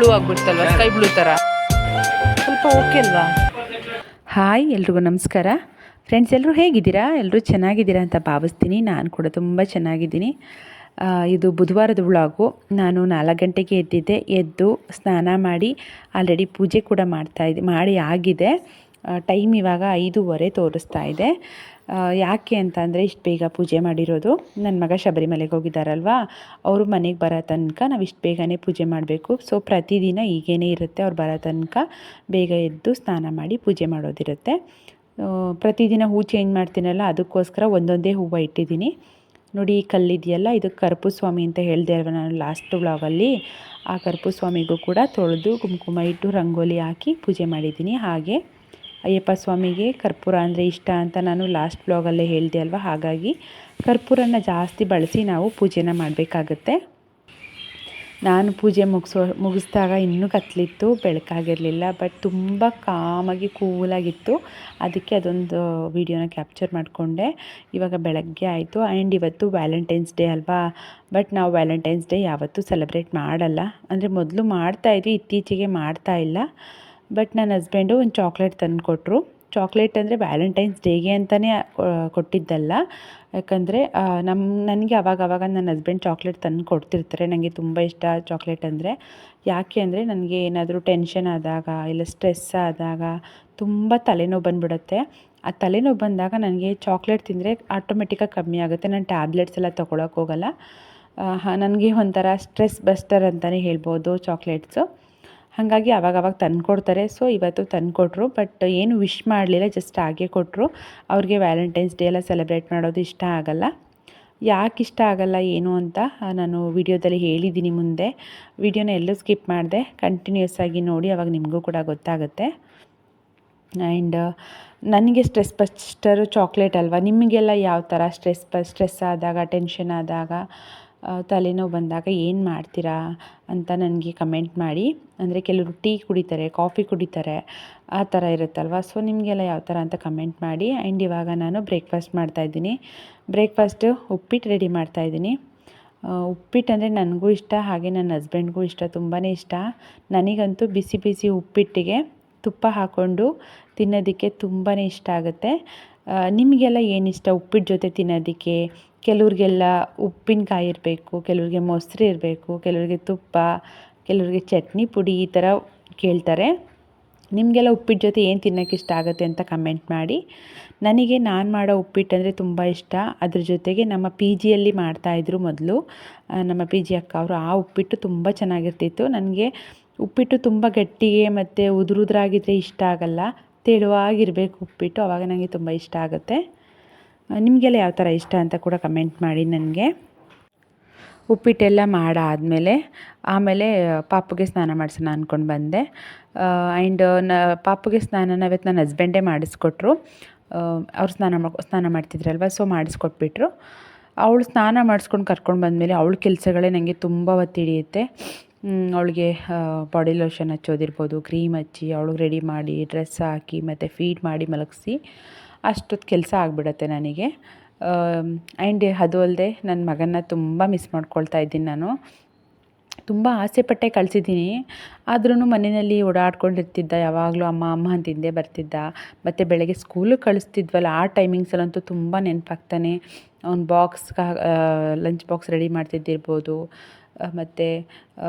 Blue ಆಗ್ಬಿಡ್ತಲ್ವ, sky blue ಥರ ಸ್ವಲ್ಪ okay ಅಲ್ವಾ? ಹಾಯ್, ಎಲ್ರಿಗೂ ನಮಸ್ಕಾರ ಫ್ರೆಂಡ್ಸ್. ಎಲ್ಲರೂ ಹೇಗಿದ್ದೀರಾ? ಎಲ್ಲರೂ ಚೆನ್ನಾಗಿದ್ದೀರಾ ಅಂತ ಭಾವಿಸ್ತೀನಿ. ನಾನು ಕೂಡ ತುಂಬ ಚೆನ್ನಾಗಿದ್ದೀನಿ. ಇದು ಬುಧವಾರದ ವ್ಲಾಗು. ನಾನು 4 ಗಂಟೆಗೆ ಎದ್ದಿದ್ದೆ. ಎದ್ದು ಸ್ನಾನ ಮಾಡಿ ಆಲ್ರೆಡಿ ಪೂಜೆ ಕೂಡ ಮಾಡಿ ಆಗಿದೆ. ಟೈಮ್ ಇವಾಗ 5:15 ತೋರಿಸ್ತಾ ಇದೆ. ಯಾಕೆ ಅಂತ ಅಂದರೆ ಇಷ್ಟು ಬೇಗ ಪೂಜೆ ಮಾಡಿರೋದು, ನನ್ನ ಮಗ ಶಬರಿಮಲೆಗೆ ಹೋಗಿದ್ದಾರಲ್ವ, ಅವರು ಮನೆಗೆ ಬರೋ ತನಕ ನಾವು ಇಷ್ಟು ಬೇಗನೆ ಪೂಜೆ ಮಾಡಬೇಕು. ಸೊ ಪ್ರತಿದಿನ ಹೀಗೇ ಇರುತ್ತೆ. ಅವ್ರು ಬರೋ ತನಕ ಬೇಗ ಎದ್ದು ಸ್ನಾನ ಮಾಡಿ ಪೂಜೆ ಮಾಡೋದಿರುತ್ತೆ. ಪ್ರತಿದಿನ ಹೂ ಚೇಂಜ್ ಮಾಡ್ತೀನಲ್ಲ, ಅದಕ್ಕೋಸ್ಕರ ಒಂದೊಂದೇ ಹೂವು ಇಟ್ಟಿದ್ದೀನಿ. ನೋಡಿ, ಈ ಕಲ್ಲಿದೆಯಲ್ಲ, ಇದು ಕರ್ಪೂ ಸ್ವಾಮಿ ಅಂತ ಹೇಳಿದೆ ಅಲ್ವ ನಾನು ಲಾಸ್ಟ್ ವ್ಲಾಗಲ್ಲಿ. ಆ ಕರ್ಪೂ ಸ್ವಾಮಿಗೂ ಕೂಡ ತೊಳೆದು ಕುಂಕುಮ ಇಟ್ಟು ರಂಗೋಲಿ ಹಾಕಿ ಪೂಜೆ ಮಾಡಿದ್ದೀನಿ. ಹಾಗೆ ಅಯ್ಯಪ್ಪ ಸ್ವಾಮಿಗೆ ಕರ್ಪೂರ ಅಂದರೆ ಇಷ್ಟ ಅಂತ ನಾನು ಲಾಸ್ಟ್ ವ್ಲಾಗಲ್ಲೇ ಹೇಳಿದೆ ಅಲ್ವ, ಹಾಗಾಗಿ ಕರ್ಪೂರನ ಜಾಸ್ತಿ ಬಳಸಿ ನಾವು ಪೂಜೆನ ಮಾಡಬೇಕಾಗತ್ತೆ. ನಾನು ಪೂಜೆ ಮುಗಿಸ್ದಾಗ ಇನ್ನೂ ಕತ್ತಲಿತ್ತು, ಬೆಳಕಾಗಿರಲಿಲ್ಲ. ಬಟ್ ತುಂಬ ಕಾಮಾಗಿ ಕೂಲಾಗಿತ್ತು. ಅದಕ್ಕೆ ಅದೊಂದು ವಿಡಿಯೋನ ಕ್ಯಾಪ್ಚರ್ ಮಾಡಿಕೊಂಡೆ. ಇವಾಗ ಬೆಳಗ್ಗೆ ಆಯಿತು. ಆ್ಯಂಡ್ ಇವತ್ತು ವ್ಯಾಲೆಂಟೈನ್ಸ್ ಡೇ ಅಲ್ವಾ. ಬಟ್ ನಾವು ವ್ಯಾಲೆಂಟೈನ್ಸ್ ಡೇ ಯಾವತ್ತೂ ಸೆಲೆಬ್ರೇಟ್ ಮಾಡಲ್ಲ. ಅಂದರೆ ಮೊದಲು ಮಾಡ್ತಾಯಿದ್ವಿ, ಇತ್ತೀಚೆಗೆ ಮಾಡ್ತಾಯಿಲ್ಲ. ಬಟ್ ನನ್ನ ಹಸ್ಬೆಂಡು ಒಂದು ಚಾಕ್ಲೇಟ್ ತಂದು ಕೊಟ್ಟರು. ಚಾಕ್ಲೇಟ್ ಅಂದರೆ ವ್ಯಾಲೆಂಟೈನ್ಸ್ ಡೇಗೆ ಅಂತಲೇ ಕೊಟ್ಟಿದ್ದಲ್ಲ. ಯಾಕಂದರೆ ನನಗೆ ಆವಾಗ ನನ್ನ ಹಸ್ಬೆಂಡ್ ಚಾಕ್ಲೇಟ್ ತಂದು ಕೊಡ್ತಿರ್ತಾರೆ. ನನಗೆ ತುಂಬ ಇಷ್ಟ ಚಾಕ್ಲೇಟ್ ಅಂದರೆ. ಯಾಕೆ ಅಂದರೆ ನನಗೆ ಏನಾದರೂ ಟೆನ್ಷನ್ ಆದಾಗ ಇಲ್ಲ ಸ್ಟ್ರೆಸ್ ಆದಾಗ ತುಂಬ ತಲೆನೋವು ಬಂದುಬಿಡುತ್ತೆ. ಆ ತಲೆನೋವು ಬಂದಾಗ ನನಗೆ ಚಾಕ್ಲೇಟ್ ತಿಂದರೆ ಆಟೋಮೆಟಿಕ್ಕಾಗಿ ಕಮ್ಮಿ ಆಗುತ್ತೆ. ನಾನು ಟ್ಯಾಬ್ಲೆಟ್ಸ್ ಎಲ್ಲ ತೊಗೊಳಕ್ಕೆ ಹೋಗಲ್ಲ. ನನಗೆ ಒಂಥರ ಸ್ಟ್ರೆಸ್ ಬಸ್ಟರ್ ಅಂತಲೇ ಹೇಳ್ಬೋದು ಚಾಕ್ಲೇಟ್ಸು. ಹಾಗಾಗಿ ಆವಾಗ ತಂದುಕೊಡ್ತಾರೆ. ಸೊ ಇವತ್ತು ತಂದುಕೊಟ್ರು. ಬಟ್ ಏನು ವಿಶ್ ಮಾಡಲಿಲ್ಲ, ಜಸ್ಟ್ ಹಾಗೆ ಕೊಟ್ಟರು. ಅವ್ರಿಗೆ ವ್ಯಾಲೆಂಟೈನ್ಸ್ ಡೇ ಎಲ್ಲ ಸೆಲೆಬ್ರೇಟ್ ಮಾಡೋದು ಇಷ್ಟ ಆಗಲ್ಲ. ಯಾಕೆ ಇಷ್ಟ ಆಗಲ್ಲ ಏನು ಅಂತ ನಾನು ವಿಡಿಯೋದಲ್ಲಿ ಹೇಳಿದ್ದೀನಿ. ಮುಂದೆ ವಿಡಿಯೋನ ಎಲ್ಲೂ ಸ್ಕಿಪ್ ಮಾಡಿದೆ, ಕಂಟಿನ್ಯೂಸ್ ಆಗಿ ನೋಡಿ, ಆವಾಗ ನಿಮಗೂ ಕೂಡ ಗೊತ್ತಾಗುತ್ತೆ. ಆ್ಯಂಡ್ ನನಗೆ ಸ್ಟ್ರೆಸ್ ಬಸ್ಟರು ಚಾಕ್ಲೇಟ್ ಅಲ್ವಾ. ನಿಮಗೆಲ್ಲ ಯಾವ ಥರ ಸ್ಟ್ರೆಸ್ ಆದಾಗ, ಟೆನ್ಷನ್ ಆದಾಗ, ತಲೆನೋವು ಬಂದಾಗ ಏನು ಮಾಡ್ತೀರಾ ಅಂತ ನನಗೆ ಕಮೆಂಟ್ ಮಾಡಿ. ಅಂದರೆ ಕೆಲವರು ಟೀ ಕುಡಿತಾರೆ, ಕಾಫಿ ಕುಡಿತಾರೆ, ಆ ಥರ ಇರುತ್ತಲ್ವ. ಸೊ ನಿಮಗೆಲ್ಲ ಯಾವ ಥರ ಅಂತ ಕಮೆಂಟ್ ಮಾಡಿ. ಆ್ಯಂಡ್ ಇವಾಗ ನಾನು ಬ್ರೇಕ್ಫಾಸ್ಟ್ ಮಾಡ್ತಾಯಿದ್ದೀನಿ. ಬ್ರೇಕ್ಫಾಸ್ಟು ಉಪ್ಪಿಟ್ಟು ರೆಡಿ ಮಾಡ್ತಾಯಿದ್ದೀನಿ. ಉಪ್ಪಿಟ್ಟು ಅಂದರೆ ನನಗೂ ಇಷ್ಟ, ಹಾಗೆ ನನ್ನ ಹಸ್ಬೆಂಡ್ಗೂ ಇಷ್ಟ, ತುಂಬಾ ಇಷ್ಟ. ನನಗಂತೂ ಬಿಸಿ ಬಿಸಿ ಉಪ್ಪಿಟ್ಟಿಗೆ ತುಪ್ಪ ಹಾಕ್ಕೊಂಡು ತಿನ್ನೋದಕ್ಕೆ ತುಂಬಾ ಇಷ್ಟ ಆಗುತ್ತೆ. ನಿಮಗೆಲ್ಲ ಏನಿಷ್ಟ ಉಪ್ಪಿಟ್ಟು ಜೊತೆ ತಿನ್ನೋದಕ್ಕೆ? ಕೆಲವ್ರಿಗೆಲ್ಲ ಉಪ್ಪಿನಕಾಯಿ ಇರಬೇಕು, ಕೆಲವ್ರಿಗೆ ಮೊಸರು ಇರಬೇಕು, ಕೆಲವ್ರಿಗೆ ತುಪ್ಪ, ಕೆಲವ್ರಿಗೆ ಚಟ್ನಿ ಪುಡಿ, ಈ ಥರ ಕೇಳ್ತಾರೆ. ನಿಮಗೆಲ್ಲ ಉಪ್ಪಿಟ್ಟು ಜೊತೆ ಏನು ತಿನ್ನೋಕ್ಕೆ ಇಷ್ಟ ಆಗುತ್ತೆ ಅಂತ ಕಮೆಂಟ್ ಮಾಡಿ. ನನಗೆ ನಾನು ಮಾಡೋ ಉಪ್ಪಿಟ್ಟು ಅಂದರೆ ತುಂಬ ಇಷ್ಟ. ಅದ್ರ ಜೊತೆಗೆ ನಮ್ಮ ಪಿ ಜಿಯಲ್ಲಿ ಮಾಡ್ತಾಯಿದ್ರು ಮೊದಲು ನಮ್ಮ ಪಿ ಜಿ ಅಕ್ಕ ಅವರು. ಆ ಉಪ್ಪಿಟ್ಟು ತುಂಬ ಚೆನ್ನಾಗಿರ್ತಿತ್ತು. ನನಗೆ ಉಪ್ಪಿಟ್ಟು ತುಂಬ ಗಟ್ಟಿಗೆ ಮತ್ತು ಉದುರಾಗಿದ್ದರೆ ಇಷ್ಟ ಆಗಲ್ಲ. ತೆಳುವಾಗಿರಬೇಕು ಉಪ್ಪಿಟ್ಟು, ಆವಾಗ ನನಗೆ ತುಂಬ ಇಷ್ಟ ಆಗುತ್ತೆ. ನಿಮಗೆಲ್ಲ ಯಾವ ಥರ ಇಷ್ಟ ಅಂತ ಕೂಡ ಕಮೆಂಟ್ ಮಾಡಿ ನನಗೆ. ಉಪ್ಪಿಟ್ಟೆಲ್ಲ ಮಾಡಾದಮೇಲೆ ಆಮೇಲೆ ಪಾಪುಗೆ ಸ್ನಾನ ಮಾಡಿಸೋಣ ಅಂದ್ಕೊಂಡು ಬಂದೆ. ಆ್ಯಂಡ್ ಪಾಪುಗೆ ಸ್ನಾನನ ಇವತ್ತು ನನ್ನ ಹಸ್ಬೆಂಡೇ ಮಾಡಿಸ್ಕೊಟ್ರು. ಅವ್ರು ಸ್ನಾನ ಮಾಡ್ತಿದ್ರಲ್ವ, ಸೊ ಮಾಡಿಸ್ಕೊಟ್ಬಿಟ್ರು. ಅವಳು ಸ್ನಾನ ಮಾಡಿಸ್ಕೊಂಡು ಕರ್ಕೊಂಡು ಬಂದಮೇಲೆ ಅವಳ ಕೆಲಸಗಳೇ ನನಗೆ ತುಂಬ ಹೊತ್ತು ಹಿಡಿಯುತ್ತೆ. ಅವಳಿಗೆ ಬಾಡಿ ಲೋಷನ್ ಹಚ್ಚೋದಿರ್ಬೋದು, ಕ್ರೀಮ್ ಹಚ್ಚಿ ಅವಳಿಗೆ ರೆಡಿ ಮಾಡಿ ಡ್ರೆಸ್ ಹಾಕಿ ಮತ್ತು ಫೀಡ್ ಮಾಡಿ ಮಲಗಿಸಿ ಅಷ್ಟೊತ್ತು ಕೆಲಸ ಆಗಿಬಿಡತ್ತೆ ನನಗೆ. ಆ್ಯಂಡ್ ಅದು ಅಲ್ಲದೆ ನನ್ನ ಮಗನ್ನ ತುಂಬ ಮಿಸ್ ಮಾಡ್ಕೊಳ್ತಾ ಇದ್ದೀನಿ ನಾನು. ತುಂಬ ಆಸೆಪಟ್ಟೆ ಕಳಿಸಿದ್ದೀನಿ. ಆದ್ರೂ ಮನೆಯಲ್ಲಿ ಓಡಾಡ್ಕೊಂಡಿರ್ತಿದ್ದ, ಯಾವಾಗಲೂ ಅಮ್ಮ ಅಮ್ಮ ಅಂತ ಹಿಂದೆ ಬರ್ತಿದ್ದ. ಮತ್ತು ಬೆಳಗ್ಗೆ ಸ್ಕೂಲಿಗೆ ಕಳಿಸ್ತಿದ್ವಲ್ಲ, ಆ ಟೈಮಿಂಗ್ಸಲ್ಲಂತೂ ತುಂಬ ನೆನಪಾಗ್ತಾನೆ. ಅವ್ನ ಲಂಚ್ ಬಾಕ್ಸ್ ರೆಡಿ ಮಾಡ್ತಿದ್ದಿರ್ಬೋದು, ಮತ್ತು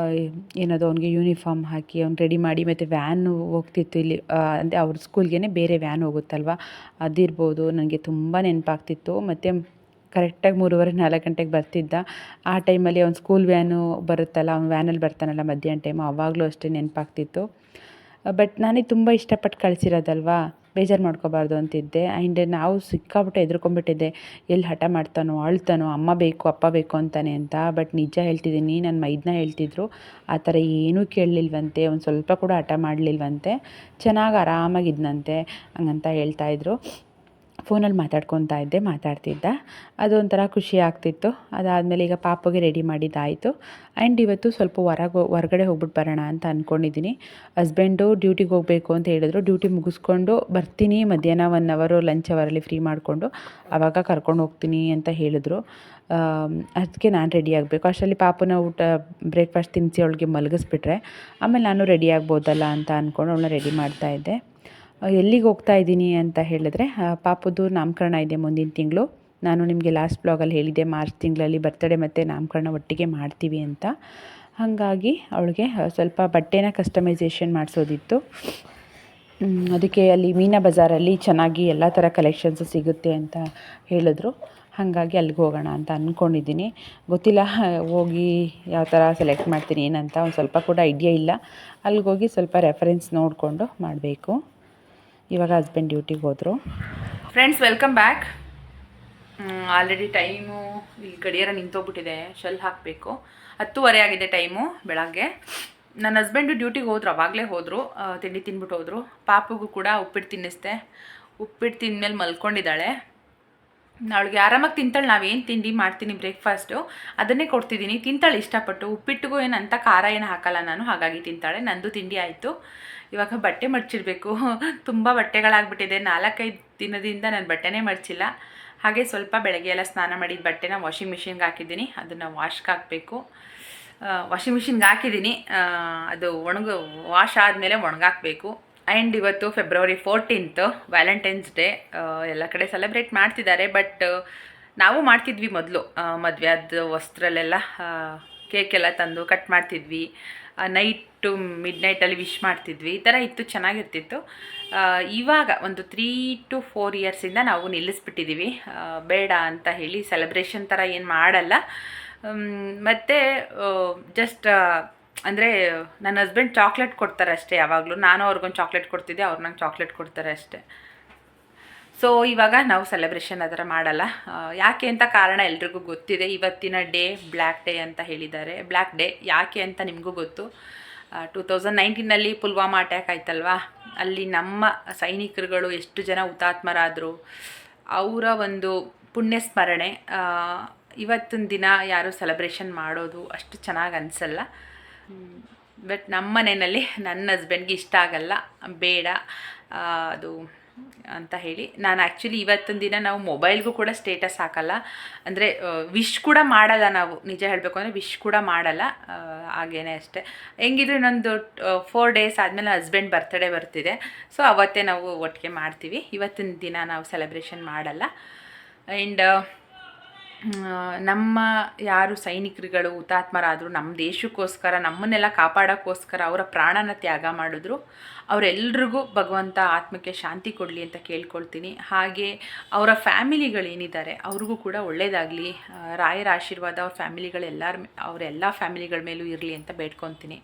ಏನದು ಅವ್ನಿಗೆ ಯೂನಿಫಾರ್ಮ್ ಹಾಕಿ ಅವ್ನು ರೆಡಿ ಮಾಡಿ, ಮತ್ತು ವ್ಯಾನು ಹೋಗ್ತಿತ್ತು ಇಲ್ಲಿ, ಅಂದರೆ ಅವ್ರ ಸ್ಕೂಲ್ಗೆ ಬೇರೆ ವ್ಯಾನ್ ಹೋಗುತ್ತಲ್ವ, ಅದಿರ್ಬೋದು. ನನಗೆ ತುಂಬ ನೆನಪಾಗ್ತಿತ್ತು. ಮತ್ತು ಕರೆಕ್ಟಾಗಿ 3:30-4 ಗಂಟೆಗೆ ಬರ್ತಿದ್ದ. ಆ ಟೈಮಲ್ಲಿ ಅವ್ನು ಸ್ಕೂಲ್ ವ್ಯಾನು ಬರುತ್ತಲ್ಲ, ಅವ್ನು ವ್ಯಾನಲ್ಲಿ ಬರ್ತಾನಲ್ಲ ಮಧ್ಯಾಹ್ನ ಟೈಮು, ಆವಾಗಲೂ ಅಷ್ಟೇ ನೆನಪಾಗ್ತಿತ್ತು. ಬಟ್ ನನಗೆ ತುಂಬ ಇಷ್ಟಪಟ್ಟು ಕಳಿಸಿರೋದಲ್ವಾ, ಬೇಜಾರು ಮಾಡ್ಕೋಬಾರ್ದು ಅಂತಿದ್ದೆ. ಆ್ಯಂಡ್ ನಾವು ಸಿಕ್ಕಾಬಿಟ್ಟೆ ಹೆದ್ರ್ಕೊಂಡ್ಬಿಟ್ಟಿದ್ದೆ, ಎಲ್ಲಿ ಹಠ ಮಾಡ್ತಾನೋ, ಅಳ್ತಾನೋ, ಅಮ್ಮ ಬೇಕು ಅಪ್ಪ ಬೇಕು ಅಂತಾನೆ ಅಂತ. ಬಟ್ ನಿಜ ಹೇಳ್ತಿದ್ದೀನಿ, ನನ್ನ ಮೈದನ ಹೇಳ್ತಿದ್ರು ಆ ಥರ ಏನೂ ಕೇಳಲಿಲ್ವಂತೆ, ಒಂದು ಸ್ವಲ್ಪ ಕೂಡ ಹಠ ಮಾಡಲಿಲ್ವಂತೆ, ಚೆನ್ನಾಗಿ ಆರಾಮಾಗಿದ್ದಂತೆ ಹಂಗಂತ ಹೇಳ್ತಾಯಿದ್ರು. ಫೋನಲ್ಲಿ ಮಾತಾಡ್ತಿದ್ದ. ಅದೊಂಥರ ಖುಷಿ ಆಗ್ತಿತ್ತು. ಅದಾದಮೇಲೆ ಈಗ ಪಾಪಗೆ ರೆಡಿ ಮಾಡಿದ್ದಾಯಿತು. ಆ್ಯಂಡ್ ಇವತ್ತು ಸ್ವಲ್ಪ ಹೊರಗಡೆ ಹೋಗ್ಬಿಟ್ಟು ಬರೋಣ ಅಂತ ಅಂದ್ಕೊಂಡಿದ್ದೀನಿ. ಹಸ್ಬೆಂಡು ಡ್ಯೂಟಿಗೆ ಹೋಗಬೇಕು ಅಂತ ಹೇಳಿದ್ರು. ಡ್ಯೂಟಿ ಮುಗಿಸ್ಕೊಂಡು ಬರ್ತೀನಿ, ಮಧ್ಯಾಹ್ನ 1 ಅವರು ಲಂಚ್ ಅವರಲ್ಲಿ ಫ್ರೀ ಮಾಡಿಕೊಂಡು ಆವಾಗ ಕರ್ಕೊಂಡು ಹೋಗ್ತೀನಿ ಅಂತ ಹೇಳಿದ್ರು. ಅದಕ್ಕೆ ನಾನು ರೆಡಿ ಆಗಬೇಕು. ಅಷ್ಟರಲ್ಲಿ ಪಾಪನ ಬ್ರೇಕ್ಫಾಸ್ಟ್ ತಿನ್ನಿಸಿ ಅವಳಿಗೆ ಮಲಗಿಸ್ಬಿಟ್ರೆ ಆಮೇಲೆ ನಾನು ರೆಡಿ ಆಗ್ಬೋದಲ್ಲ ಅಂತ ಅಂದ್ಕೊಂಡು ಅವಳನ್ನ ರೆಡಿ ಮಾಡ್ತಾಯಿದ್ದೆ. ಎಲ್ಲಿಗೆ ಹೋಗ್ತಾ ಇದ್ದೀನಿ ಅಂತ ಹೇಳಿದ್ರೆ, ಪಾಪದ್ದು ನಾಮಕರಣ ಇದೆ ಮುಂದಿನ ತಿಂಗಳು. ನಾನು ನಿಮಗೆ ಲಾಸ್ಟ್ ಬ್ಲಾಗಲ್ಲಿ ಹೇಳಿದ್ದೆ ಮಾರ್ಚ್ ತಿಂಗಳಲ್ಲಿ ಬರ್ತಡೇ ಮತ್ತು ನಾಮಕರಣ ಒಟ್ಟಿಗೆ ಮಾಡ್ತೀವಿ ಅಂತ. ಹಾಗಾಗಿ ಅವಳಿಗೆ ಸ್ವಲ್ಪ ಬಟ್ಟೆನ ಕಸ್ಟಮೈಸೇಷನ್ ಮಾಡಿಸೋದಿತ್ತು. ಅದಕ್ಕೆ ಅಲ್ಲಿ ಮೀನಾ ಬಜಾರಲ್ಲಿ ಚೆನ್ನಾಗಿ ಎಲ್ಲ ಥರ ಕಲೆಕ್ಷನ್ಸು ಸಿಗುತ್ತೆ ಅಂತ ಹೇಳಿದ್ರು. ಹಾಗಾಗಿ ಅಲ್ಲಿಗೆ ಹೋಗೋಣ ಅಂತ ಅಂದ್ಕೊಂಡಿದ್ದೀನಿ. ಗೊತ್ತಿಲ್ಲ ಹೋಗಿ ಯಾವ ಥರ ಸೆಲೆಕ್ಟ್ ಮಾಡ್ತೀನಿ ಏನಂತ ಒಂದು ಸ್ವಲ್ಪ ಕೂಡ ಐಡಿಯಾ ಇಲ್ಲ. ಅಲ್ಲಿಗೋಗಿ ಸ್ವಲ್ಪ ರೆಫರೆನ್ಸ್ ನೋಡಿಕೊಂಡು ಮಾಡಬೇಕು. ಇವಾಗ ಹಸ್ಬೆಂಡ್ ಡ್ಯೂಟಿಗೆ ಹೋದರು. Friends, welcome back. Already time ಇಲ್ಲಿ ಗಡಿಯಾರ ನಿಂತೋಗ್ಬಿಟ್ಟಿದೆ. ಶೆಲ್ ಹಾಕಬೇಕು. 10:30 ಆಗಿದೆ ಟೈಮು ಬೆಳಗ್ಗೆ. ನನ್ನ ಹಸ್ಬೆಂಡು ಡ್ಯೂಟಿಗೆ ಹೋದ್ರು, ಆವಾಗಲೇ ಹೋದರು. ತಿಂಡಿ ತಿಂದ್ಬಿಟ್ಟು ಹೋದರು. ಪಾಪಗೂ ಕೂಡ ಉಪ್ಪಿಟ್ಟು ತಿನ್ನಿಸ್ದೆ. ಉಪ್ಪಿಟ್ಟು ತಿಂದಮೇಲೆ ಮಲ್ಕೊಂಡಿದ್ದಾಳೆ. ಅವಳಿಗೆ ಆರಾಮಾಗಿ ತಿಂತಾಳೆ. ನಾವೇನು ತಿಂಡಿ ಮಾಡ್ತೀನಿ ಬ್ರೇಕ್ಫಾಸ್ಟು ಅದನ್ನೇ ಕೊಡ್ತಿದ್ದೀನಿ. ತಿಂತಾಳೆ ಇಷ್ಟಪಟ್ಟು. ಉಪ್ಪಿಟ್ಟಿಗೂ ಏನು ಅಂತ ಖಾರ ಏನು ಹಾಕಲ್ಲ ನಾನು, ಹಾಗಾಗಿ ತಿಂತಾಳೆ. ನಂದು ತಿಂಡಿ ಆಯಿತು. ಇವಾಗ ಬಟ್ಟೆ ಮಡಚಿಡಬೇಕು. ತುಂಬ ಬಟ್ಟೆಗಳಾಗ್ಬಿಟ್ಟಿದೆ. 4-5 ದಿನದಿಂದ ನಾನು ಬಟ್ಟೆನೇ ಮಡಚಿಲ್ಲ. ಹಾಗೆ ಸ್ವಲ್ಪ ಬೆಳಗ್ಗೆ ಎಲ್ಲ ಸ್ನಾನ ಮಾಡಿದ ಬಟ್ಟೆನ ವಾಷಿಂಗ್ ಮಿಷಿನ್ಗೆ ಹಾಕಿದ್ದೀನಿ. ಅದನ್ನು ವಾಶ್ಗೆ ಹಾಕಬೇಕು. ವಾಷಿಂಗ್ ಮಿಷಿನ್ಗೆ ಹಾಕಿದ್ದೀನಿ. ಅದು ವಾಶ್ ಆದಮೇಲೆ ಒಣಗಾಕಬೇಕು. ಆ್ಯಂಡ್ ಇವತ್ತು ಫೆಬ್ರವರಿ 14th ವ್ಯಾಲೆಂಟೈನ್ಸ್ ಡೇ. ಎಲ್ಲ ಕಡೆ ಸೆಲೆಬ್ರೇಟ್ ಮಾಡ್ತಿದ್ದಾರೆ. ಬಟ್ ನಾವು ಮಾಡ್ತಿದ್ವಿ ಮೊದಲು. ಮದುವೆಯಾದ ವಸ್ತ್ರಲ್ಲೆಲ್ಲ ಕೇಕೆಲ್ಲ ತಂದು ಕಟ್ ಮಾಡ್ತಿದ್ವಿ. ನೈಟು ಮಿಡ್ನೈಟಲ್ಲಿ ವಿಶ್ ಮಾಡ್ತಿದ್ವಿ. ಈ ಥರ ಇತ್ತು, ಚೆನ್ನಾಗಿರ್ತಿತ್ತು. ಇವಾಗ ಒಂದು 3 to 4 ಇಯರ್ಸಿಂದ ನಾವು ನಿಲ್ಲಿಸ್ಬಿಟ್ಟಿದ್ದೀವಿ. ಬೇಡ ಅಂತ ಹೇಳಿ ಸೆಲೆಬ್ರೇಷನ್ ಥರ ಏನು ಮಾಡಲ್ಲ. ಮತ್ತು ಜಸ್ಟ್ ಅಂದರೆ ನನ್ನ ಹಸ್ಬೆಂಡ್ ಚಾಕ್ಲೇಟ್ ಕೊಡ್ತಾರೆ ಅಷ್ಟೇ ಯಾವಾಗಲೂ. ನಾನು ಅವ್ರಿಗೊಂದು ಚಾಕ್ಲೇಟ್ ಕೊಡ್ತಿದ್ದೆ, ಅವ್ರು ನಂಗೆ ಚಾಕ್ಲೇಟ್ ಕೊಡ್ತಾರೆ ಅಷ್ಟೇ. ಸೊ ಇವಾಗ ನಾವು ಸೆಲೆಬ್ರೇಷನ್ ಆ ಥರ ಮಾಡಲ್ಲ. ಯಾಕೆ ಅಂತ ಕಾರಣ ಎಲ್ರಿಗೂ ಗೊತ್ತಿದೆ. ಇವತ್ತಿನ ಡೇ ಬ್ಲ್ಯಾಕ್ ಡೇ ಅಂತ ಹೇಳಿದ್ದಾರೆ. ಬ್ಲ್ಯಾಕ್ ಡೇ ಯಾಕೆ ಅಂತ ನಿಮಗೂ ಗೊತ್ತು. 2019ನಲ್ಲಿ ಪುಲ್ವಾಮಾ ಅಟ್ಯಾಕ್ ಆಯ್ತಲ್ವಾ, ಅಲ್ಲಿ ನಮ್ಮ ಸೈನಿಕರುಗಳು ಎಷ್ಟು ಜನ ಹುತಾತ್ಮರಾದರು, ಅವರ ಒಂದು ಪುಣ್ಯ ಸ್ಮರಣೆ. ಇವತ್ತಿನ ದಿನ ಯಾರು ಸೆಲೆಬ್ರೇಷನ್ ಮಾಡೋದು ಅಷ್ಟು ಚೆನ್ನಾಗಿ ಅನಿಸಲ್ಲ. ಬಟ್ ನಮ್ಮ ಮನೆಯಲ್ಲಿ ನನ್ನ ಹಸ್ಬೆಂಡ್ಗೆ ಇಷ್ಟ ಆಗಲ್ಲ, ಬೇಡ ಅದು ಅಂತ ಹೇಳಿ ನಾನು ಆ್ಯಕ್ಚುಲಿ ಇವತ್ತಿನ ದಿನ ನಾವು ಮೊಬೈಲ್ಗೂ ಕೂಡ ಸ್ಟೇಟಸ್ ಹಾಕಲ್ಲ. ಅಂದರೆ ವಿಶ್ ಕೂಡ ಮಾಡಲ್ಲ ನಾವು, ನಿಜ ಹೇಳಬೇಕು ಅಂದರೆ ವಿಶ್ ಕೂಡ ಮಾಡಲ್ಲ. ಹಾಗೇನೆ ಅಷ್ಟೇ. ಹೆಂಗಿದ್ರು ಇನ್ನೊಂದು 4 days ಆದಮೇಲೆ ಹಸ್ಬೆಂಡ್ ಬರ್ತಡೇ ಬರ್ತಿದೆ. ಸೊ ಅವತ್ತೇ ನಾವು ಒಟ್ಟಿಗೆ ಮಾಡ್ತೀವಿ. ಇವತ್ತಿನ ದಿನ ನಾವು ಸೆಲೆಬ್ರೇಷನ್ ಮಾಡಲ್ಲ. ಆ್ಯಂಡ್ ನಮ್ಮ ಯಾರು ಸೈನಿಕರುಗಳು ಹುತಾತ್ಮರಾದರು, ನಮ್ಮ ದೇಶಕ್ಕೋಸ್ಕರ ನಮ್ಮನ್ನೆಲ್ಲ ಕಾಪಾಡೋಕ್ಕೋಸ್ಕರ ಅವರ ಪ್ರಾಣನ ತ್ಯಾಗ ಮಾಡಿದ್ರು, ಅವರೆಲ್ರಿಗೂ ಭಗವಂತ ಆತ್ಮಕ್ಕೆ ಶಾಂತಿ ಕೊಡಲಿ ಅಂತ ಕೇಳ್ಕೊಳ್ತೀನಿ. ಹಾಗೆ ಅವರ ಫ್ಯಾಮಿಲಿಗಳೇನಿದ್ದಾರೆ ಅವ್ರಿಗೂ ಕೂಡ ಒಳ್ಳೆಯದಾಗಲಿ, ರಾಯರ ಆಶೀರ್ವಾದ ಅವರೆಲ್ಲ ಫ್ಯಾಮಿಲಿಗಳ ಮೇಲೂ ಇರಲಿ ಅಂತ ಬೇಡ್ಕೊತೀನಿ.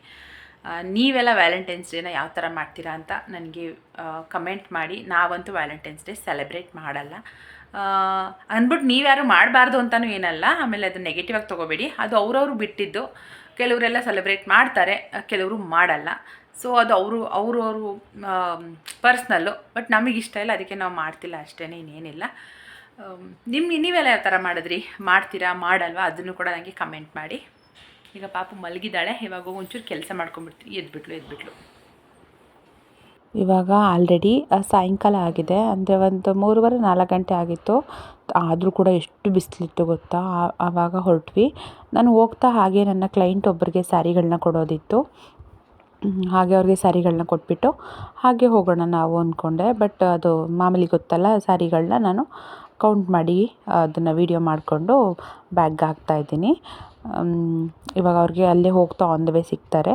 ನೀವೆಲ್ಲ ವ್ಯಾಲೆಂಟೈನ್ಸ್ ಡೇನ ಯಾವ ಥರ ಮಾಡ್ತೀರಾ ಅಂತ ನನಗೆ ಕಮೆಂಟ್ ಮಾಡಿ. ನಾವಂತೂ ವ್ಯಾಲೆಂಟೈನ್ಸ್ ಡೇ ಸೆಲೆಬ್ರೇಟ್ ಮಾಡಲ್ಲ. ಅಂದ್ಬಿಟ್ಟು ನೀವ್ಯಾರು ಮಾಡಬಾರ್ದು ಅಂತಲೂ ಏನಲ್ಲ. ಆಮೇಲೆ ಅದು ನೆಗೆಟಿವ್ ಆಗಿ ತೊಗೋಬೇಡಿ. ಅದು ಅವ್ರವ್ರು ಬಿಟ್ಟಿದ್ದು. ಕೆಲವರೆಲ್ಲ ಸೆಲೆಬ್ರೇಟ್ ಮಾಡ್ತಾರೆ, ಕೆಲವರು ಮಾಡಲ್ಲ. ಸೊ ಅದು ಅವರು ಪರ್ಸ್ನಲ್ಲು. ಬಟ್ ನಮಗಿಷ್ಟ ಇಲ್ಲ, ಅದಕ್ಕೆ ನಾವು ಮಾಡ್ತಿಲ್ಲ ಅಷ್ಟೇ, ಇನ್ನೇನಿಲ್ಲ. ನೀವೆಲ್ಲ ಯಾವ ಥರ ಮಾಡಿದ್ರಿ, ಮಾಡ್ತೀರಾ ಮಾಡಲ್ವಾ ಅದನ್ನು ಕೂಡ ನನಗೆ ಕಮೆಂಟ್ ಮಾಡಿ. ಈಗ ಪಾಪು ಮಲಗಿದ್ದಾಳೆ. ಇವಾಗ ಒಂಚೂರು ಕೆಲಸ ಮಾಡ್ಕೊಂಡ್ಬಿಡ್ತೀನಿ. ಎದ್ಬಿಟ್ಲು. ಇವಾಗ ಆಲ್ರೆಡಿ ಸಾಯಂಕಾಲ ಆಗಿದೆ. ಅಂದರೆ ಒಂದು 3:30-4 ಗಂಟೆ ಆಗಿತ್ತು. ಆದರೂ ಕೂಡ ಎಷ್ಟು ಬಿಸಿಲಿತ್ತು ಗೊತ್ತಾ. ಆವಾಗ ಹೊರಟ್ವಿ. ನಾನು ಹೋಗ್ತಾ ಹಾಗೆ ನನ್ನ ಕ್ಲೈಂಟ್ ಒಬ್ಬರಿಗೆ ಸ್ಯಾರಿಗಳನ್ನ ಕೊಡೋದಿತ್ತು. ಹಾಗೆ ಅವ್ರಿಗೆ ಸ್ಯಾರಿಗಳನ್ನ ಕೊಟ್ಬಿಟ್ಟು ಹಾಗೆ ಹೋಗೋಣ ನಾವು ಅಂದ್ಕೊಂಡೆ. ಬಟ್ ಅದು ಮಾಮೂಲಿ ಗೊತ್ತಲ್ಲ, ಸ್ಯಾರಿಗಳನ್ನ ನಾನು ಕೌಂಟ್ ಮಾಡಿ ಅದನ್ನು ವೀಡಿಯೋ ಮಾಡಿಕೊಂಡು ಬ್ಯಾಗ್ಗೆ ಹಾಕ್ತಾಯಿದ್ದೀನಿ. ಇವಾಗ ಅವ್ರಿಗೆ ಅಲ್ಲೇ ಹೋಗ್ತಾ ಆನ್ ದ ವೇ ಸಿಗ್ತಾರೆ.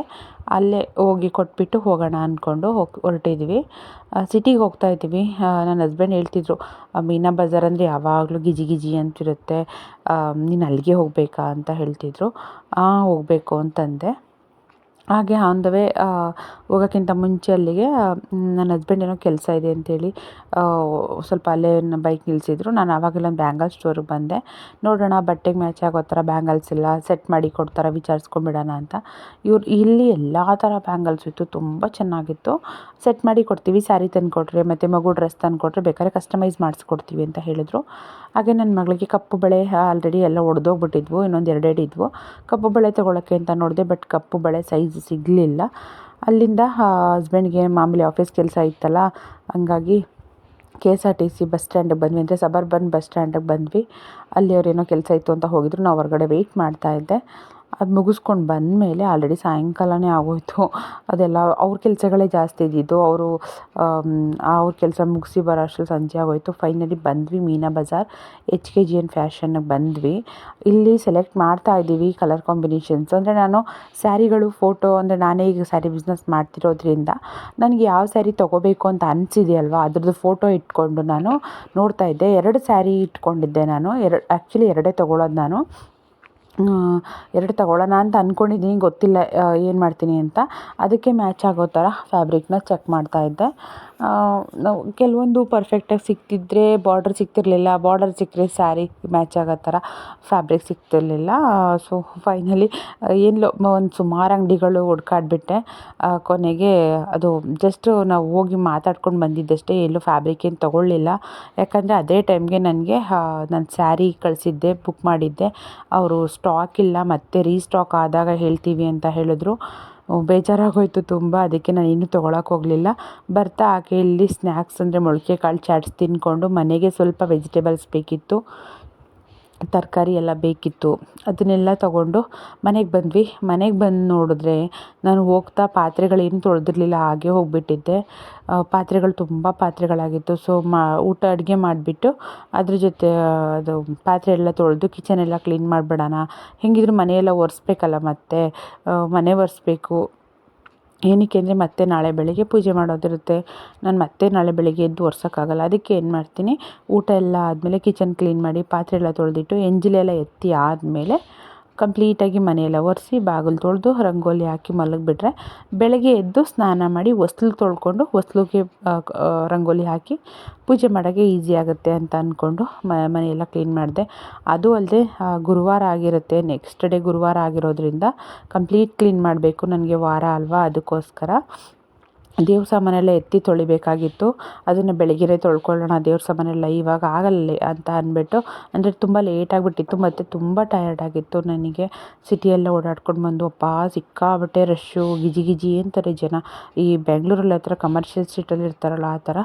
ಅಲ್ಲೇ ಹೋಗಿ ಕೊಟ್ಬಿಟ್ಟು ಹೋಗೋಣ ಅಂದ್ಕೊಂಡು ಹೊರಟಿದ್ವಿ. ಸಿಟಿಗೆ ಹೋಗ್ತಾ ಇದ್ದೀವಿ. ನನ್ನ ಹಸ್ಬೆಂಡ್ ಹೇಳ್ತಿದ್ರು, ಮೀನಾ ಬಜಾರ್ ಅಂದರೆ ಯಾವಾಗಲೂ ಗಿಜಿ ಗಿಜಿ ಅಂತಿರುತ್ತೆ, ನೀನು ಅಲ್ಲಿಗೆ ಹೋಗಬೇಕಾ ಅಂತ ಹೇಳ್ತಿದ್ರು. ಹೋಗಬೇಕು ಅಂತಂದೆ. ಹಾಗೆ ಆನ್ ದ ವೇ ಹೋಗೋಕ್ಕಿಂತ ಮುಂಚೆ ಅಲ್ಲಿಗೆ ನನ್ನ ಹಸ್ಬೆಂಡ್ ಏನೋ ಕೆಲಸ ಇದೆ ಅಂತೇಳಿ ಸ್ವಲ್ಪ ಅಲ್ಲೇ ಬೈಕ್ ನಿಲ್ಲಿಸಿದ್ರು. ನಾನು ಆವಾಗೆಲ್ಲ ಒಂದು ಬ್ಯಾಂಗಲ್ ಸ್ಟೋರಿಗೆ ಬಂದೆ. ನೋಡೋಣ ಬಟ್ಟೆಗೆ ಮ್ಯಾಚ್ ಆಗೋ ಥರ ಬ್ಯಾಂಗಲ್ಸ್ ಎಲ್ಲ ಸೆಟ್ ಮಾಡಿ ಕೊಡ್ತಾರೆ, ವಿಚಾರಿಸ್ಕೊಂಬಿಡೋಣ ಅಂತ. ಇಲ್ಲಿ ಎಲ್ಲ ಥರ ಬ್ಯಾಂಗಲ್ಸ್ ಇತ್ತು, ತುಂಬ ಚೆನ್ನಾಗಿತ್ತು. ಸೆಟ್ ಮಾಡಿ ಕೊಡ್ತೀವಿ, ಸ್ಯಾರಿ ತಂದು ಕೊಟ್ಟರೆ ಮತ್ತು ಮಗು ಡ್ರೆಸ್ ತಂದು ಕೊಟ್ಟರೆ ಬೇಕಾದ್ರೆ ಕಸ್ಟಮೈಸ್ ಮಾಡಿಸ್ಕೊಡ್ತೀವಿ ಅಂತ ಹೇಳಿದರು. ಹಾಗೆ ನನ್ನ ಮಗಳಿಗೆ ಕಪ್ಪು ಬಳೆ ಆಲ್ರೆಡಿ ಎಲ್ಲ ಒಡೆದೋಗ್ಬಿಟ್ಟಿದ್ವು, ಇನ್ನೊಂದು 2 ಇದ್ವು. ಕಪ್ಪು ಬಳೆ ತೊಗೊಳಕ್ಕೆ ಅಂತ ನೋಡಿದೆ, ಬಟ್ ಕಪ್ಪು ಬಳೆ ಸೈಜ್ ಸಿಗಲಿಲ್ಲ. ಅಲ್ಲಿಂದ ಹಸ್ಬೆಂಡ್ಗೆ ಮಾಮೂಲಿ ಆಫೀಸ್ ಕೆಲಸ ಇತ್ತಲ್ಲ, ಹಂಗಾಗಿ KSRTC ಬಸ್ ಸ್ಟ್ಯಾಂಡಿಗೆ ಬಂದ್ವಿ, ಅಂದರೆ ಸಬರ್ಬನ್ ಬಸ್ ಸ್ಟ್ಯಾಂಡಿಗೆ ಬಂದ್ವಿ. ಅಲ್ಲಿ ಅವ್ರೇನೋ ಕೆಲಸ ಇತ್ತು ಅಂತ ಹೋಗಿದ್ರು, ನಾವು ಹೊರಗಡೆ ವೆಯ್ಟ್ ಮಾಡ್ತಾಯಿದ್ದೆ. ಅದು ಮುಗಿಸ್ಕೊಂಡು ಬಂದಮೇಲೆ ಆಲ್ರೆಡಿ ಸಾಯಂಕಾಲನೇ ಆಗೋಯಿತು. ಅದೆಲ್ಲ ಅವ್ರ ಕೆಲಸಗಳೇ ಜಾಸ್ತಿ ಇದ್ದಿದ್ದು. ಅವ್ರ ಕೆಲಸ ಮುಗಿಸಿ ಬರೋ ಅಷ್ಟ್ರಲ್ಲಿ ಸಂಜೆ ಆಗೋಯಿತು. ಫೈನಲಿ ಬಂದ್ವಿ ಮೀನಾ ಬಜಾರ್ HKGN ಫ್ಯಾಷನ್ನಿಗೆ ಬಂದ್ವಿ. ಇಲ್ಲಿ ಸೆಲೆಕ್ಟ್ ಮಾಡ್ತಾ ಇದ್ದೀವಿ ಕಲರ್ ಕಾಂಬಿನೇಷನ್ಸ್. ಅಂದರೆ ನಾನು ಸ್ಯಾರಿಗಳು ಫೋಟೋ, ಅಂದರೆ ನಾನೇ ಈಗ ಸ್ಯಾರಿ ಬಿಸ್ನೆಸ್ ಮಾಡ್ತಿರೋದ್ರಿಂದ ನನಗೆ ಯಾವ ಸ್ಯಾರಿ ತೊಗೋಬೇಕು ಅಂತ ಅನಿಸಿದೆಯಲ್ವ, ಅದ್ರದ್ದು ಫೋಟೋ ಇಟ್ಕೊಂಡು ನಾನು ನೋಡ್ತಾ ಇದ್ದೆ. 2 ಸ್ಯಾರಿ ಇಟ್ಕೊಂಡಿದ್ದೆ ನಾನು. ಆ್ಯಕ್ಚುಲಿ 2 ತೊಗೊಳೋದು ನಾನು. 2 ತೊಗೊಳ್ಳೋಣ ಅಂತ ಅಂದ್ಕೊಂಡಿದ್ದೀನಿ, ಗೊತ್ತಿಲ್ಲ ಏನು ಮಾಡ್ತೀನಿ ಅಂತ. ಅದಕ್ಕೆ ಮ್ಯಾಚ್ ಆಗೋ ಥರ ಫ್ಯಾಬ್ರಿಕ್ನ ಚೆಕ್ ಮಾಡ್ತಾಯಿದ್ದೆ. ನಾವು ಕೆಲವೊಂದು ಪರ್ಫೆಕ್ಟಾಗಿ ಸಿಗ್ತಿದ್ರೆ ಬಾರ್ಡರ್ ಸಿಗ್ತಿರಲಿಲ್ಲ, ಬಾರ್ಡರ್ ಸಿಕ್ಕರೆ ಸ್ಯಾರಿ ಮ್ಯಾಚ್ ಆಗೋ ಥರ ಫ್ಯಾಬ್ರಿಕ್ ಸಿಗ್ತಿರಲಿಲ್ಲ. ಸೊ ಫೈನಲಿ ಎಲ್ಲೋ ಒಂದು ಸುಮಾರು ಅಂಗಡಿಗಳು ಹುಡ್ಕಾಡ್ಬಿಟ್ಟೆ. ಕೊನೆಗೆ ಅದು ಜಸ್ಟ್ ನಾವು ಹೋಗಿ ಮಾತಾಡ್ಕೊಂಡು ಬಂದಿದ್ದಷ್ಟೇ, ಎಲ್ಲೂ ಫ್ಯಾಬ್ರಿಕ್ ಏನು ತೊಗೊಳ್ಳಿಲ್ಲ. ಯಾಕಂದರೆ ಅದೇ ಟೈಮ್ಗೆ ನನಗೆ ನಾನು ಸ್ಯಾರಿ ಕಳಿಸಿದ್ದೆ, ಬುಕ್ ಮಾಡಿದ್ದೆ. ಅವರು ಸ್ಟಾಕ್ ಇಲ್ಲ, ಮತ್ತೆ ರೀಸ್ಟಾಕ್ ಆದಾಗ ಹೇಳ್ತೀವಿ ಅಂತ ಹೇಳಿದ್ರು. ಬೇಜಾರಾಗೋಯಿತು ತುಂಬ. ಅದಕ್ಕೆ ನಾನು ಇನ್ನೂ ತೊಗೊಳಕ್ಕೆ ಹೋಗಲಿಲ್ಲ. ಬರ್ತಾ ಹಾಗೆ ಇಲ್ಲಿ ಸ್ನ್ಯಾಕ್ಸ್, ಅಂದರೆ ಮೊಳಕೆ ಕಾಳು ಚಾಟ್ಸ್ ತಿಂದ್ಕೊಂಡು ಮನೆಗೆ ಸ್ವಲ್ಪ ವೆಜಿಟೇಬಲ್ಸ್ ಬೇಕಿತ್ತು, ತರಕಾರಿ ಎಲ್ಲ ಬೇಕಿತ್ತು, ಅದನ್ನೆಲ್ಲ ತೊಗೊಂಡು ಮನೆಗೆ ಬಂದ್ವಿ. ಮನೆಗೆ ಬಂದು ನೋಡಿದ್ರೆ ನಾನು ಹೋಗ್ತಾ ಪಾತ್ರೆಗಳೇನು ತೊಳೆದಿರಲಿಲ್ಲ, ಹಾಗೆ ಹೋಗಿಬಿಟ್ಟಿದ್ದೆ. ಪಾತ್ರೆಗಳು ತುಂಬ ಪಾತ್ರೆಗಳಾಗಿತ್ತು. ಸೊ ಅಡುಗೆ ಮಾಡಿಬಿಟ್ಟು ಅದ್ರ ಜೊತೆ ಅದು ಪಾತ್ರೆ ಎಲ್ಲ ತೊಳೆದು ಕಿಚನೆಲ್ಲ ಕ್ಲೀನ್ ಮಾಡಿಬಿಡೋಣ, ಹೆಂಗಿದ್ರು ಮನೆಯೆಲ್ಲ ಒರೆಸ್ಬೇಕಲ್ಲ, ಮತ್ತು ಮನೆ ಒರೆಸ್ಬೇಕು. ಏನಕ್ಕೆ ಅಂದರೆ ಮತ್ತೆ ನಾಳೆ ಬೆಳಗ್ಗೆ ಪೂಜೆ ಮಾಡೋದಿರುತ್ತೆ. ನಾನು ಮತ್ತೆ ನಾಳೆ ಬೆಳಗ್ಗೆ ಎದ್ದು ಒರ್ಸೋಕ್ಕಾಗಲ್ಲ. ಅದಕ್ಕೆ ಏನು ಮಾಡ್ತೀನಿ, ಊಟ ಎಲ್ಲ ಆದಮೇಲೆ ಕಿಚನ್ ಕ್ಲೀನ್ ಮಾಡಿ ಪಾತ್ರೆ ಎಲ್ಲ ತೊಳೆದಿಟ್ಟು ಎಂಜಲೆಲ್ಲ ಎತ್ತಿ ಆದಮೇಲೆ ಕಂಪ್ಲೀಟಾಗಿ ಮನೆಯೆಲ್ಲ ಒರೆಸಿ ಬಾಗಿಲು ತೊಳೆದು ರಂಗೋಲಿ ಹಾಕಿ ಮಲಗಿಬಿಟ್ರೆ ಬೆಳಗ್ಗೆ ಎದ್ದು ಸ್ನಾನ ಮಾಡಿ ಹೊಸ್ಲು ತೊಳ್ಕೊಂಡು ಹೊಸ್ಲಿಗೆ ರಂಗೋಲಿ ಹಾಕಿ ಪೂಜೆ ಮಾಡೋಕ್ಕೆ ಈಸಿ ಆಗುತ್ತೆ ಅಂತ ಅಂದ್ಕೊಂಡು ಮನೆಯೆಲ್ಲ ಕ್ಲೀನ್ ಮಾಡಿದೆ. ಅದು ಅಲ್ಲದೆ ಗುರುವಾರ ಆಗಿರುತ್ತೆ, ನೆಕ್ಸ್ಟ್ ಡೇ ಗುರುವಾರ ಆಗಿರೋದ್ರಿಂದ ಕಂಪ್ಲೀಟ್ ಕ್ಲೀನ್ ಮಾಡಬೇಕು, ನನಗೆ ವಾರ ಅಲ್ವಾ, ಅದಕ್ಕೋಸ್ಕರ ದೇವ್ರ ಸಾಮಾನೆಲ್ಲ ಎತ್ತಿ ತೊಳಿಬೇಕಾಗಿತ್ತು. ಅದನ್ನು ಬೆಳಗ್ಗೆನೇ ತೊಳ್ಕೊಳ್ಳೋಣ ದೇವ್ರ ಸಾಮಾನೆಲ್ಲ, ಇವಾಗ ಆಗಲ್ಲ ಅಂತ ಅಂದ್ಬಿಟ್ಟು, ಅಂದರೆ ತುಂಬ ಲೇಟಾಗಿಬಿಟ್ಟಿತ್ತು ಮತ್ತು ತುಂಬ ಟಯರ್ಡ್ ಆಗಿತ್ತು ನನಗೆ. ಸಿಟಿಯೆಲ್ಲ ಓಡಾಡ್ಕೊಂಡು ಬಂದು ಸಿಕ್ಕಾಬಟ್ಟೆ ರಶ್ಶು, ಗಿಜಿ ಗಿಜಿ ಅಂತಾರೆ ಜನ. ಈ ಬೆಂಗಳೂರಲ್ಲಿ ಹತ್ರ ಕಮರ್ಷಿಯಲ್ ಸ್ಟ್ರೀಟಲ್ಲಿ ಇರ್ತಾರಲ್ಲ ಆ ಥರ.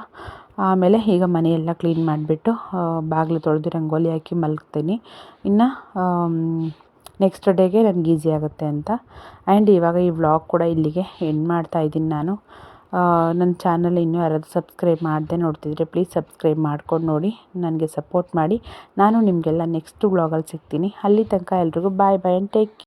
ಆಮೇಲೆ ಈಗ ಮನೆಯೆಲ್ಲ ಕ್ಲೀನ್ ಮಾಡಿಬಿಟ್ಟು ಬಾಗಿಲು ತೊಳೆದು ರಂಗೋಲಿ ಹಾಕಿ ಮಲಗ್ತೀನಿ. ಇನ್ನು ನೆಕ್ಸ್ಟ್ ಡೇಗೆ ನನಗೆ ಈಸಿ ಆಗುತ್ತೆ ಅಂತ. ಆ್ಯಂಡ್ ಇವಾಗ ಈ ವ್ಲಾಗ್ ಕೂಡ ಇಲ್ಲಿಗೆ ಎಂಡ್ ಮಾಡ್ತಾಯಿದ್ದೀನಿ ನಾನು. ನನ್ನ ಚಾನಲ್ ಇನ್ನೂ ಯಾರಾದರೂ ಸಬ್ಸ್ಕ್ರೈಬ್ ಮಾಡದೆ ನೋಡ್ತಿದ್ರೆ ಪ್ಲೀಸ್ ಸಬ್ಸ್ಕ್ರೈಬ್ ಮಾಡ್ಕೊಂಡು ನೋಡಿ, ನನಗೆ ಸಪೋರ್ಟ್ ಮಾಡಿ. ನಾನು ನಿಮಗೆಲ್ಲ ನೆಕ್ಸ್ಟ್ ವ್ಲಾಗಲ್ಲಿ ಸಿಗ್ತೀನಿ. ಅಲ್ಲಿ ತನಕ ಎಲ್ರಿಗೂ ಬಾಯ್ ಆ್ಯಂಡ್ ಟೇಕ್ ಕೇರ್.